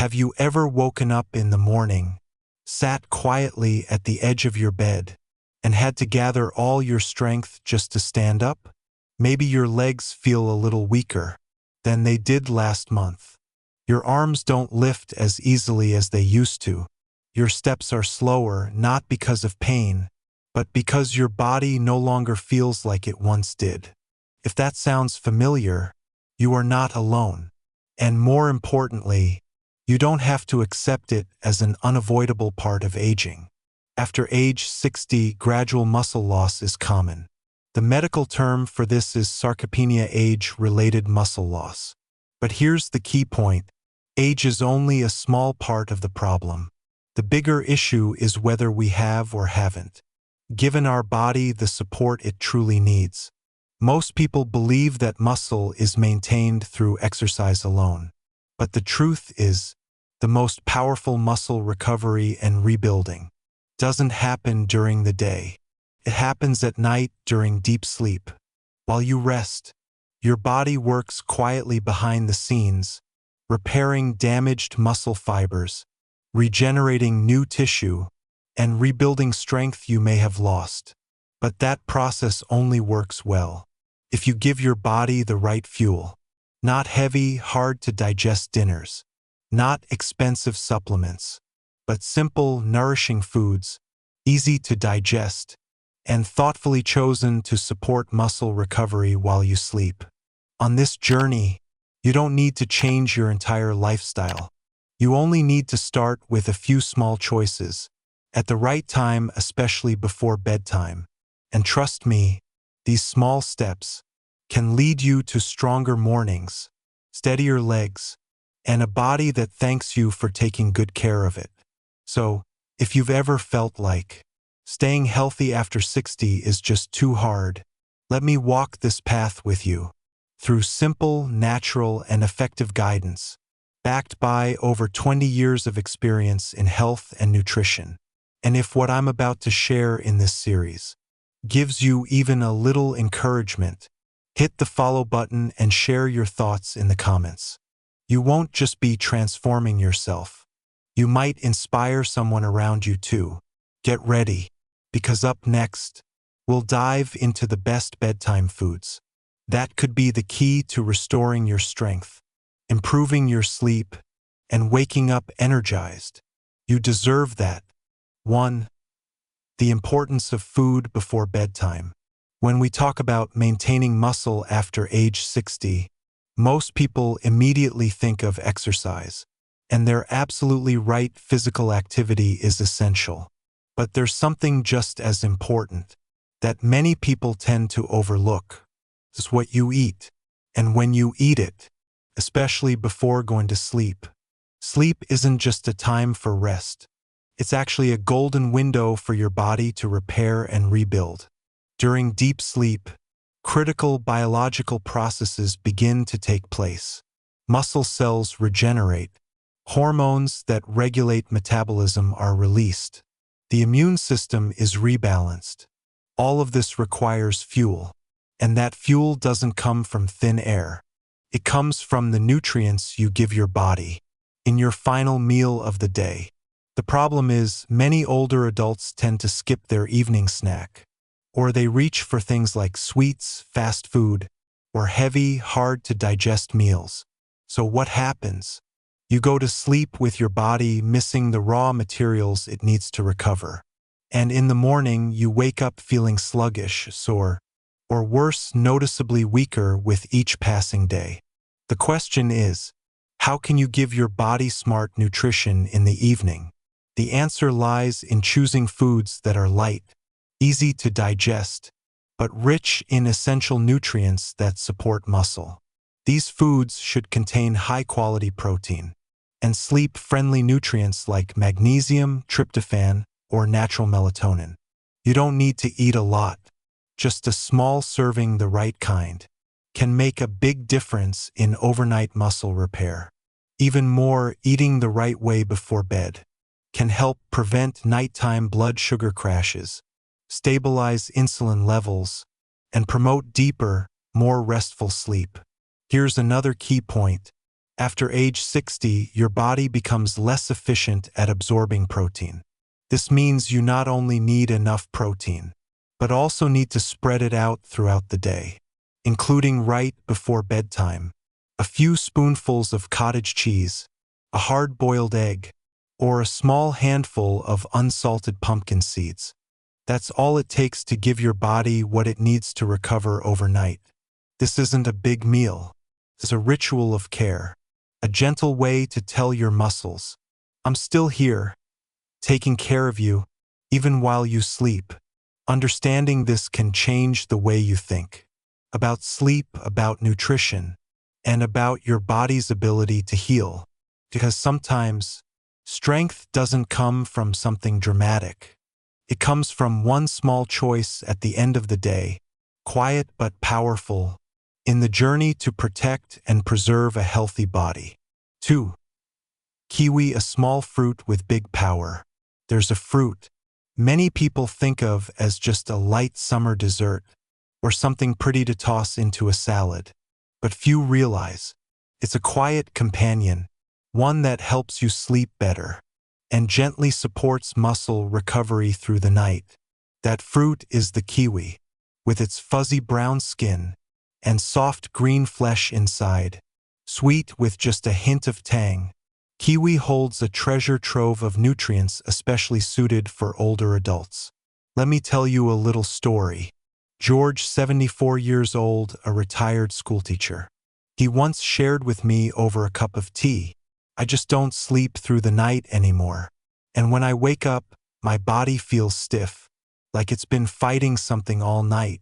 Have you ever woken up in the morning, sat quietly at the edge of your bed, and had to gather all your strength just to stand up? Maybe your legs feel a little weaker than they did last month. Your arms don't lift as easily as they used to. Your steps are slower, not because of pain, but because your body no longer feels like it once did. If that sounds familiar, you are not alone. And more importantly, you don't have to accept it as an unavoidable part of aging. After age 60, gradual muscle loss is common. The medical term for this is sarcopenia, age-related muscle loss. But here's the key point. Age is only a small part of the problem. The bigger issue is whether we have or haven't given our body the support it truly needs. Most people believe that muscle is maintained through exercise alone. But the truth is, the most powerful muscle recovery and rebuilding doesn't happen during the day. It happens at night during deep sleep. While you rest, your body works quietly behind the scenes, repairing damaged muscle fibers, regenerating new tissue, and rebuilding strength you may have lost. But that process only works well if you give your body the right fuel. Not heavy, hard-to-digest dinners, not expensive supplements, but simple, nourishing foods, easy to digest, and thoughtfully chosen to support muscle recovery while you sleep. On this journey, you don't need to change your entire lifestyle. You only need to start with a few small choices, at the right time, especially before bedtime. And trust me, these small steps can lead you to stronger mornings, steadier legs, and a body that thanks you for taking good care of it. So, if you've ever felt like staying healthy after 60 is just too hard, let me walk this path with you through simple, natural, and effective guidance, backed by over 20 years of experience in health and nutrition. And if what I'm about to share in this series gives you even a little encouragement, hit the follow button and share your thoughts in the comments. You won't just be transforming yourself. You might inspire someone around you too. Get ready, because up next, we'll dive into the best bedtime foods. That could be the key to restoring your strength, improving your sleep, and waking up energized. You deserve that. 1. The importance of food before bedtime. When we talk about maintaining muscle after age 60, most people immediately think of exercise, and they're absolutely right. Physical activity is essential. But there's something just as important that many people tend to overlook. It's what you eat, and when you eat it, especially before going to sleep. Sleep isn't just a time for rest. It's actually a golden window for your body to repair and rebuild. During deep sleep, critical biological processes begin to take place. Muscle cells regenerate. Hormones that regulate metabolism are released. The immune system is rebalanced. All of this requires fuel, and that fuel doesn't come from thin air. It comes from the nutrients you give your body in your final meal of the day. The problem is, many older adults tend to skip their evening snack, or they reach for things like sweets, fast food, or heavy, hard-to-digest meals. So what happens? You go to sleep with your body missing the raw materials it needs to recover. And in the morning, you wake up feeling sluggish, sore, or worse, noticeably weaker with each passing day. The question is, how can you give your body smart nutrition in the evening? The answer lies in choosing foods that are light, easy to digest, but rich in essential nutrients that support muscle. These foods should contain high-quality protein and sleep-friendly nutrients like magnesium, tryptophan, or natural melatonin. You don't need to eat a lot. Just a small serving, the right kind, can make a big difference in overnight muscle repair. Even more, eating the right way before bed can help prevent nighttime blood sugar crashes, stabilize insulin levels, and promote deeper, more restful sleep. Here's another key point. After age 60, your body becomes less efficient at absorbing protein. This means you not only need enough protein, but also need to spread it out throughout the day, including right before bedtime. A few spoonfuls of cottage cheese, a hard-boiled egg, or a small handful of unsalted pumpkin seeds. That's all it takes to give your body what it needs to recover overnight. This isn't a big meal. It's a ritual of care, a gentle way to tell your muscles, I'm still here, taking care of you, even while you sleep. Understanding this can change the way you think about sleep, about nutrition, and about your body's ability to heal. Because sometimes, strength doesn't come from something dramatic. It comes from one small choice at the end of the day, quiet but powerful, in the journey to protect and preserve a healthy body. 2. Kiwi, a small fruit with big power. There's a fruit many people think of as just a light summer dessert or something pretty to toss into a salad, but few realize it's a quiet companion, one that helps you sleep better and gently supports muscle recovery through the night. That fruit is the kiwi, with its fuzzy brown skin and soft green flesh inside, sweet with just a hint of tang. Kiwi holds a treasure trove of nutrients especially suited for older adults. Let me tell you a little story. George, 74 years old, a retired schoolteacher. He once shared with me over a cup of tea, I just don't sleep through the night anymore. And when I wake up, my body feels stiff, like it's been fighting something all night.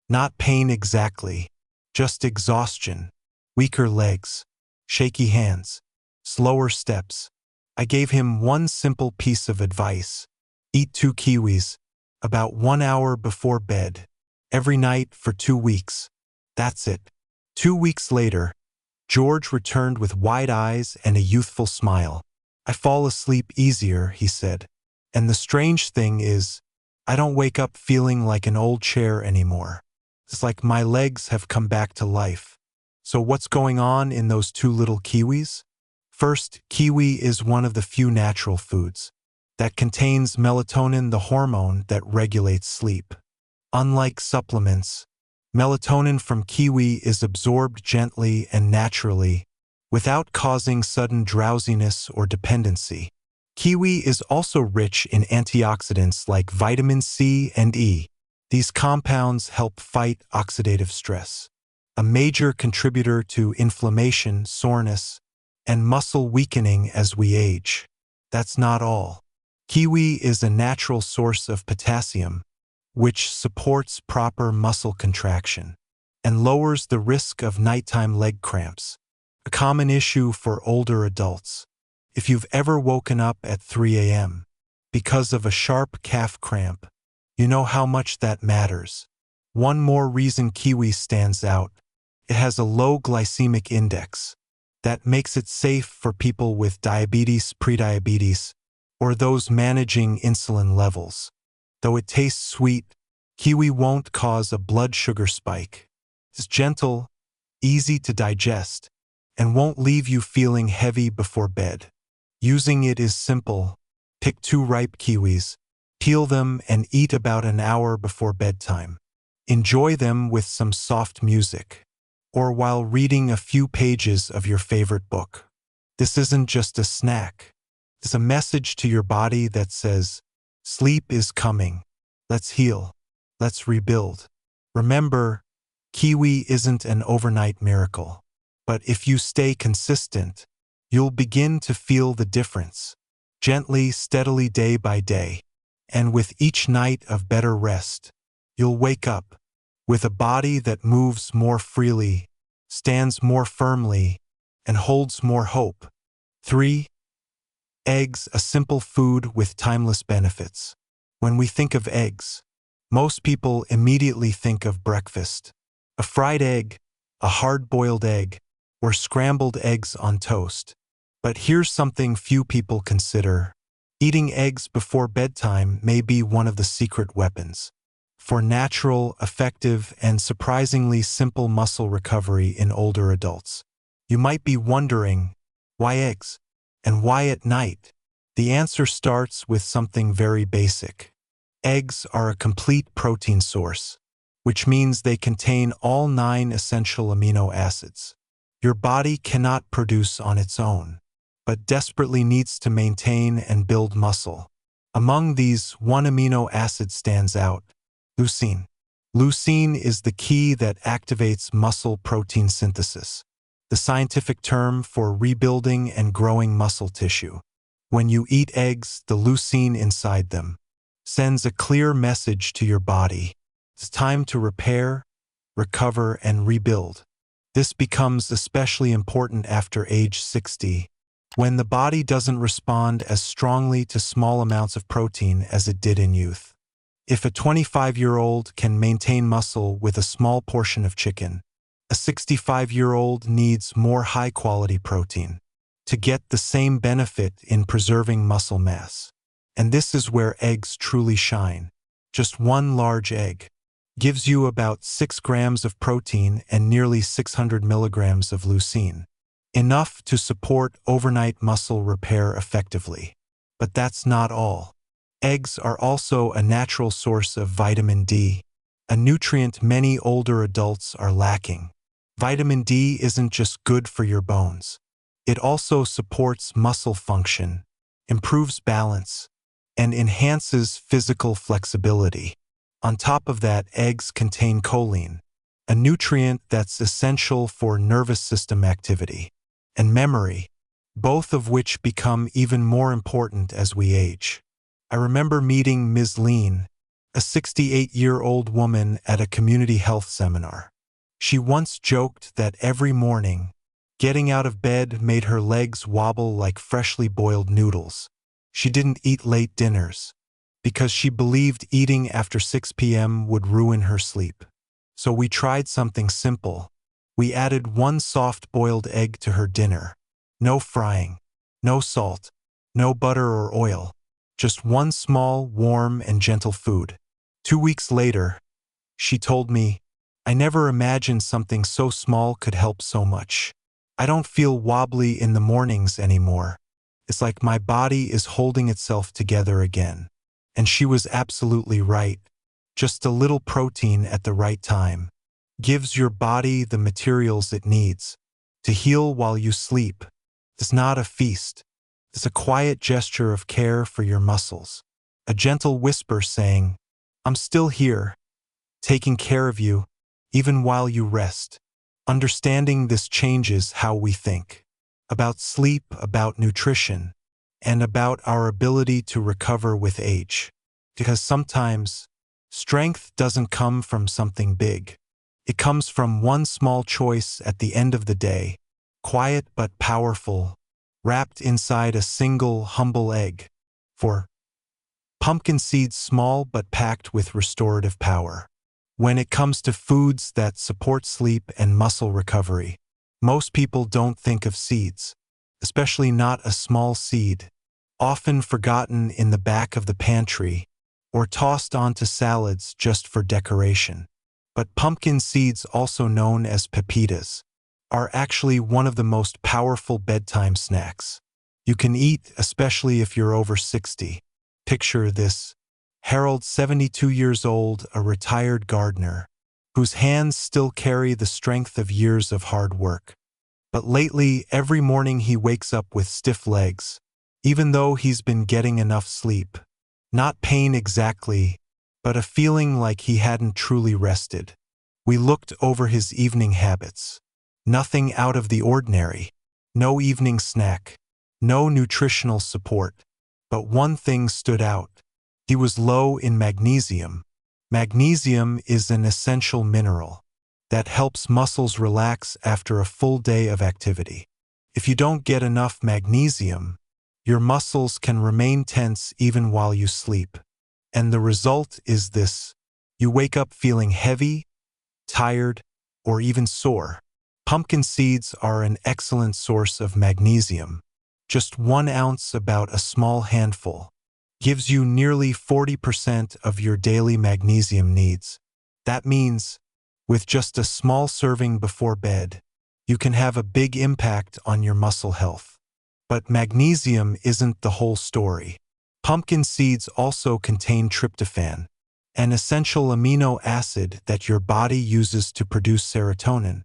Not pain exactly, just exhaustion, weaker legs, shaky hands, slower steps. I gave him one simple piece of advice. Eat 2 kiwis, about 1 hour before bed, every night for 2 weeks. That's it. 2 weeks later, George returned with wide eyes and a youthful smile. I fall asleep easier, he said. And the strange thing is, I don't wake up feeling like an old chair anymore. It's like my legs have come back to life. So what's going on in those 2 little kiwis? First, kiwi is one of the few natural foods that contains melatonin, the hormone that regulates sleep. Unlike supplements, melatonin from kiwi is absorbed gently and naturally, without causing sudden drowsiness or dependency. Kiwi is also rich in antioxidants like vitamin C and E. These compounds help fight oxidative stress, a major contributor to inflammation, soreness, and muscle weakening as we age. That's not all. Kiwi is a natural source of potassium, which supports proper muscle contraction and lowers the risk of nighttime leg cramps, a common issue for older adults. If you've ever woken up at 3 a.m. because of a sharp calf cramp, you know how much that matters. One more reason kiwi stands out. It has a low glycemic index. That makes it safe for people with diabetes, prediabetes, or those managing insulin levels. Though it tastes sweet, kiwi won't cause a blood sugar spike. It's gentle, easy to digest, and won't leave you feeling heavy before bed. Using it is simple. Pick 2 ripe kiwis, peel them, and eat about an hour before bedtime. Enjoy them with some soft music, or while reading a few pages of your favorite book. This isn't just a snack. It's a message to your body that says, sleep is coming. Let's heal. Let's rebuild. Remember, kiwi isn't an overnight miracle. But if you stay consistent, you'll begin to feel the difference. Gently, steadily, day by day. And with each night of better rest, you'll wake up with a body that moves more freely, stands more firmly, and holds more hope. 3. Eggs, a simple food with timeless benefits. When we think of eggs, most people immediately think of breakfast. A fried egg, a hard-boiled egg, or scrambled eggs on toast. But here's something few people consider. Eating eggs before bedtime may be one of the secret weapons for natural, effective, and surprisingly simple muscle recovery in older adults. You might be wondering, why eggs? And why at night? The answer starts with something very basic. Eggs are a complete protein source, which means they contain all 9 essential amino acids. Your body cannot produce on its own, but desperately needs to maintain and build muscle. Among these, one amino acid stands out: leucine. Leucine is the key that activates muscle protein synthesis, the scientific term for rebuilding and growing muscle tissue. When you eat eggs, the leucine inside them sends a clear message to your body. It's time to repair, recover, and rebuild. This becomes especially important after age 60, when the body doesn't respond as strongly to small amounts of protein as it did in youth. If a 25-year-old can maintain muscle with a small portion of chicken, a 65-year-old needs more high-quality protein to get the same benefit in preserving muscle mass. And this is where eggs truly shine. Just one large egg gives you about 6 grams of protein and nearly 600 milligrams of leucine, enough to support overnight muscle repair effectively. But that's not all. Eggs are also a natural source of vitamin D, a nutrient many older adults are lacking. Vitamin D isn't just good for your bones. It also supports muscle function, improves balance, and enhances physical flexibility. On top of that, eggs contain choline, a nutrient that's essential for nervous system activity and memory, both of which become even more important as we age. I remember meeting Ms. Lean, a 68-year-old woman at a community health seminar. She once joked that every morning, getting out of bed made her legs wobble like freshly boiled noodles. She didn't eat late dinners because she believed eating after 6 p.m. would ruin her sleep. So we tried something simple. We added 1 soft-boiled egg to her dinner. No frying, no salt, no butter or oil. Just one small, warm, and gentle food. 2 weeks later, she told me, "I never imagined something so small could help so much. I don't feel wobbly in the mornings anymore. It's like my body is holding itself together again." And she was absolutely right. Just a little protein at the right time gives your body the materials it needs to heal while you sleep. It's not a feast. It's a quiet gesture of care for your muscles. A gentle whisper saying, "I'm still here, taking care of you, even while you rest." Understanding this changes how we think about sleep, about nutrition, and about our ability to recover with age. Because sometimes, strength doesn't come from something big. It comes from one small choice at the end of the day, quiet but powerful, wrapped inside a single humble egg. For pumpkin seeds, small but packed with restorative power. When it comes to foods that support sleep and muscle recovery, most people don't think of seeds, especially not a small seed, often forgotten in the back of the pantry or tossed onto salads just for decoration. But pumpkin seeds, also known as pepitas, are actually one of the most powerful bedtime snacks you can eat, especially if you're over 60. Picture this: Harold, 72 years old, a retired gardener, whose hands still carry the strength of years of hard work. But lately, every morning he wakes up with stiff legs, even though he's been getting enough sleep. Not pain exactly, but a feeling like he hadn't truly rested. We looked over his evening habits. Nothing out of the ordinary. No evening snack. No nutritional support. But one thing stood out. He was low in magnesium. Magnesium is an essential mineral that helps muscles relax after a full day of activity. If you don't get enough magnesium, your muscles can remain tense even while you sleep. And the result is this: you wake up feeling heavy, tired, or even sore. Pumpkin seeds are an excellent source of magnesium. Just 1 ounce, about a small handful, gives you nearly 40% of your daily magnesium needs. That means, with just a small serving before bed, you can have a big impact on your muscle health. But magnesium isn't the whole story. Pumpkin seeds also contain tryptophan, an essential amino acid that your body uses to produce serotonin,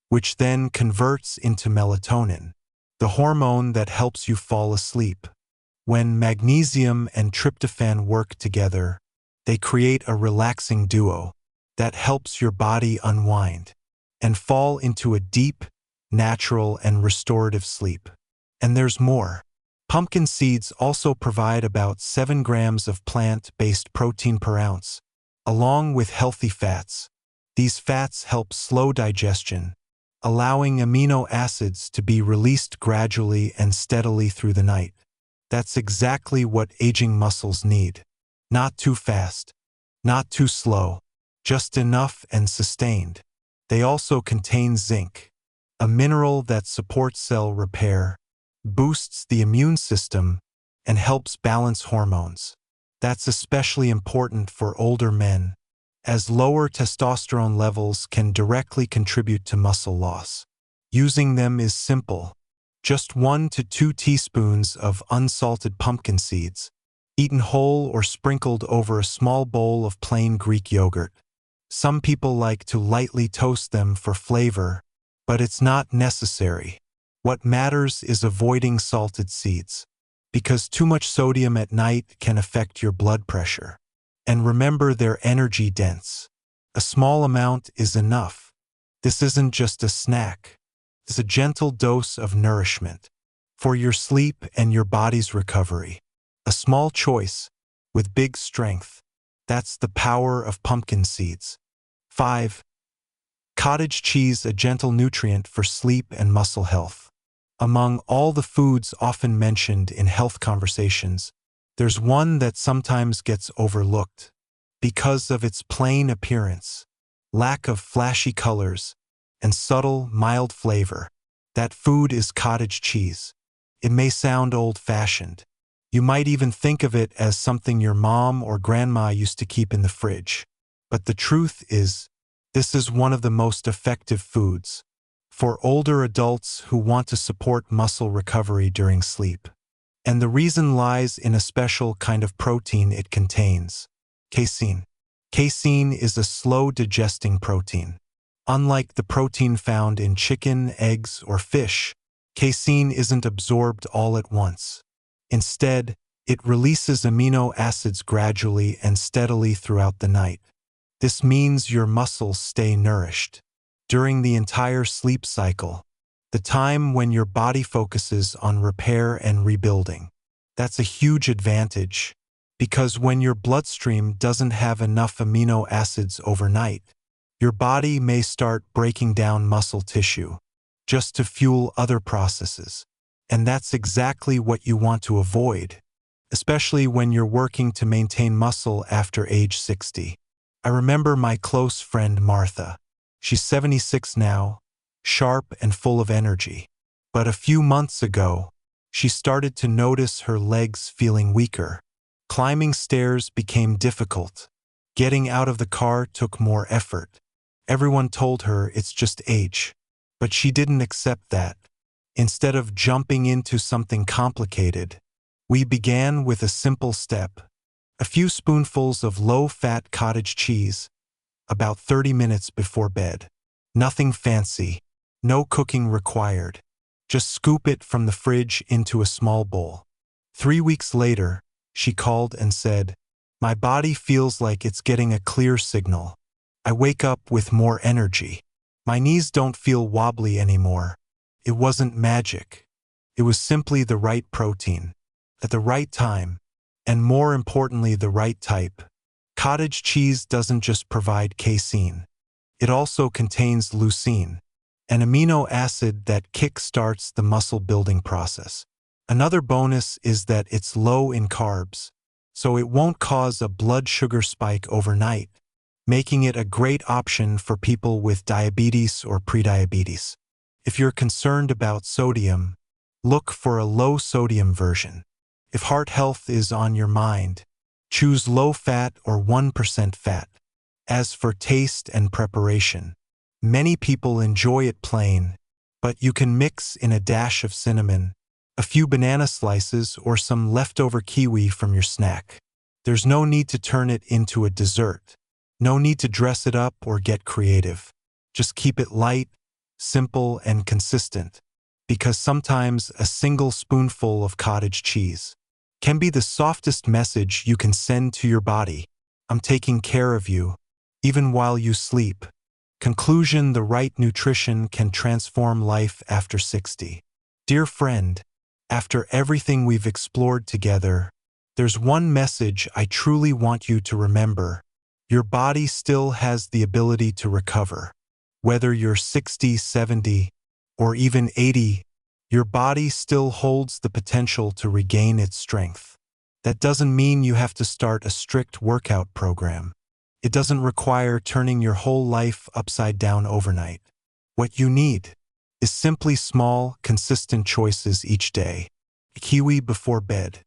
which then converts into melatonin, the hormone that helps you fall asleep. When magnesium and tryptophan work together, they create a relaxing duo that helps your body unwind and fall into a deep, natural, and restorative sleep. And there's more. Pumpkin seeds also provide about 7 grams of plant-based protein per ounce, along with healthy fats. These fats help slow digestion, allowing amino acids to be released gradually and steadily through the night. That's exactly what aging muscles need. Not too fast, not too slow, just enough and sustained. They also contain zinc, a mineral that supports cell repair, boosts the immune system, and helps balance hormones. That's especially important for older men, as lower testosterone levels can directly contribute to muscle loss. Using them is simple. Just 1 to 2 teaspoons of unsalted pumpkin seeds, eaten whole or sprinkled over a small bowl of plain Greek yogurt. Some people like to lightly toast them for flavor, but it's not necessary. What matters is avoiding salted seeds, because too much sodium at night can affect your blood pressure. And remember, they're energy dense. A small amount is enough. This isn't just a snack. It's a gentle dose of nourishment for your sleep and your body's recovery. A small choice with big strength. That's the power of pumpkin seeds. 5. Cottage cheese, a gentle nutrient for sleep and muscle health. Among all the foods often mentioned in health conversations, there's one that sometimes gets overlooked because of its plain appearance, lack of flashy colors, and subtle, mild flavor. That food is cottage cheese. It may sound old-fashioned. You might even think of it as something your mom or grandma used to keep in the fridge. But the truth is, this is one of the most effective foods for older adults who want to support muscle recovery during sleep. And the reason lies in a special kind of protein it contains: casein. Casein is a slow-digesting protein. Unlike the protein found in chicken, eggs, or fish, casein isn't absorbed all at once. Instead, it releases amino acids gradually and steadily throughout the night. This means your muscles stay nourished during the entire sleep cycle, the time when your body focuses on repair and rebuilding. That's a huge advantage, because when your bloodstream doesn't have enough amino acids overnight, your body may start breaking down muscle tissue just to fuel other processes. And that's exactly what you want to avoid, especially when you're working to maintain muscle after age 60. I remember my close friend Martha. She's 76 now, sharp and full of energy. But a few months ago, she started to notice her legs feeling weaker. Climbing stairs became difficult. Getting out of the car took more effort. Everyone told her it's just age. But she didn't accept that. Instead of jumping into something complicated, we began with a simple step: a few spoonfuls of low-fat cottage cheese, about 30 minutes before bed. Nothing fancy, no cooking required. Just scoop it from the fridge into a small bowl. 3 weeks later, she called and said, "My body feels like it's getting a clear signal. I wake up with more energy. My knees don't feel wobbly anymore." It wasn't magic. It was simply the right protein, at the right time, and more importantly, the right type. Cottage cheese doesn't just provide casein. It also contains leucine, an amino acid that kick-starts the muscle-building process. Another bonus is that it's low in carbs, so it won't cause a blood sugar spike overnight, making it a great option for people with diabetes or prediabetes. If you're concerned about sodium, look for a low-sodium version. If heart health is on your mind, choose low-fat or 1% fat. As for taste and preparation, many people enjoy it plain, but you can mix in a dash of cinnamon, a few banana slices, or some leftover kiwi from your snack. There's no need to turn it into a dessert. No need to dress it up or get creative. Just keep it light, simple, and consistent, because sometimes a single spoonful of cottage cheese can be the softest message you can send to your body. I'm taking care of you, even while you sleep. Conclusion: the right nutrition can transform life after 60. Dear friend, after everything we've explored together, there's one message I truly want you to remember. Your body still has the ability to recover. Whether you're 60, 70, or even 80, your body still holds the potential to regain its strength. That doesn't mean you have to start a strict workout program. It doesn't require turning your whole life upside down overnight. What you need is simply small, consistent choices each day. A kiwi before bed,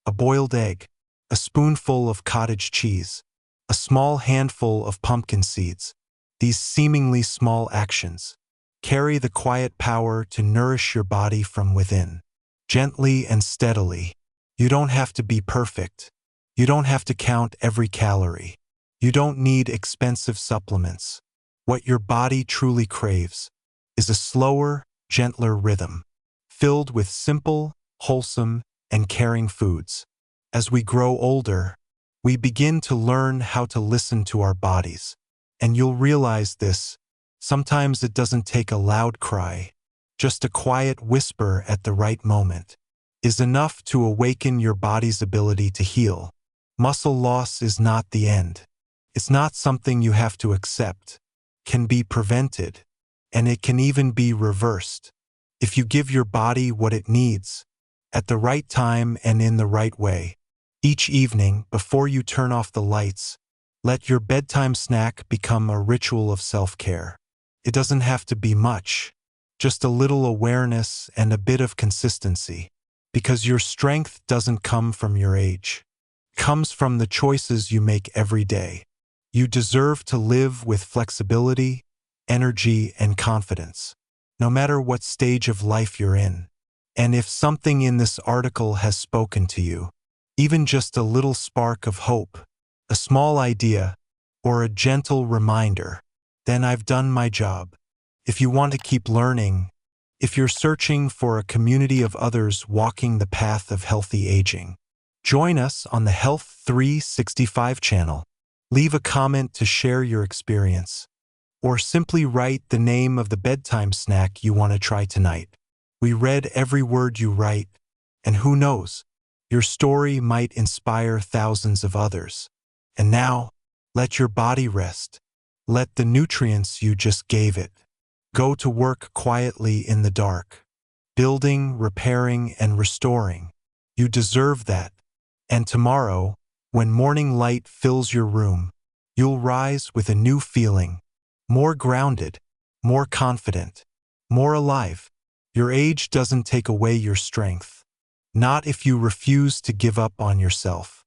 a boiled egg, a spoonful of cottage cheese, a small handful of pumpkin seeds. These seemingly small actions carry the quiet power to nourish your body from within, gently and steadily. You don't have to be perfect. You don't have to count every calorie. You don't need expensive supplements. What your body truly craves is a slower, gentler rhythm, filled with simple, wholesome, and caring foods. As we grow older, we begin to learn how to listen to our bodies. And you'll realize this. Sometimes it doesn't take a loud cry. Just a quiet whisper at the right moment is enough to awaken your body's ability to heal. Muscle loss is not the end. It's not something you have to accept. It can be prevented, and it can even be reversed if you give your body what it needs at the right time and in the right way. Each evening, before you turn off the lights, let your bedtime snack become a ritual of self-care. It doesn't have to be much, just a little awareness and a bit of consistency, because your strength doesn't come from your age. It comes from the choices you make every day. You deserve to live with flexibility, energy, and confidence, no matter what stage of life you're in. And if something in this article has spoken to you, even just a little spark of hope, a small idea, or a gentle reminder, then I've done my job. If you want to keep learning, if you're searching for a community of others walking the path of healthy aging, join us on the Health 365 channel. Leave a comment to share your experience, or simply write the name of the bedtime snack you want to try tonight. We read every word you write, and who knows, your story might inspire thousands of others. And now, let your body rest. Let the nutrients you just gave it go to work quietly in the dark, building, repairing, and restoring. You deserve that. And tomorrow, when morning light fills your room, you'll rise with a new feeling, more grounded, more confident, more alive. Your age doesn't take away your strength. Not if you refuse to give up on yourself.